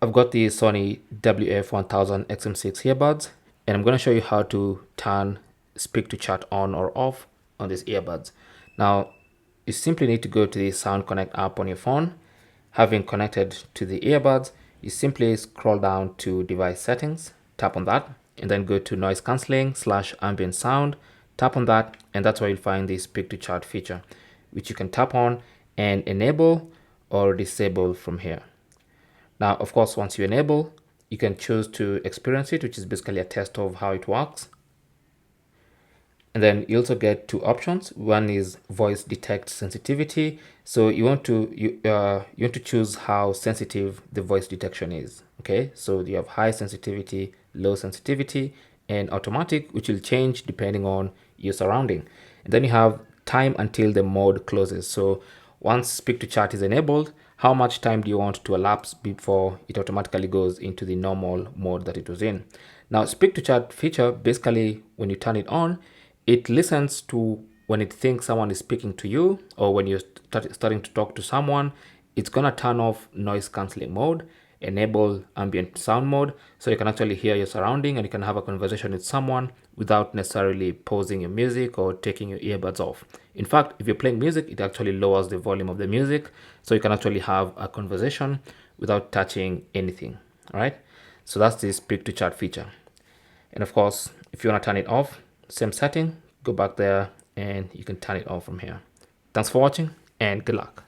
I've got the Sony WF-1000XM6 earbuds, and I'm going to show you how to turn speak to chat on or off on these earbuds. Now, you simply need to go to the Sound Connect app on your phone. Having connected to the earbuds, you simply scroll down to device settings, tap on that, and then go to noise cancelling / ambient sound, tap on that, and that's where you'll find the speak to chat feature, which you can tap on and enable or disable from here. Now, of course, once you enable, you can choose to experience it, which is basically a test of how it works. And then you also get two options. One is voice detect sensitivity. So you want to choose how sensitive the voice detection is. Okay, so you have high sensitivity, low sensitivity, and automatic, which will change depending on your surrounding. And then you have time until the mode closes. So once speak to chat is enabled, how much time do you want to elapse before it automatically goes into the normal mode that it was in? Now, speak to chat feature, basically when you turn it on, it listens to when it thinks someone is speaking to you, or when you're starting to talk to someone. It's gonna turn off noise cancelling mode, enable ambient sound mode, so you can actually hear your surrounding and you can have a conversation with someone without necessarily pausing your music or taking your earbuds off. In fact, if you're playing music, it actually lowers the volume of the music, so you can actually have a conversation without touching anything. All right, so that's the speak to chat feature. And of course, if you want to turn it off, same setting, go back there and you can turn it off from here. Thanks for watching and good luck.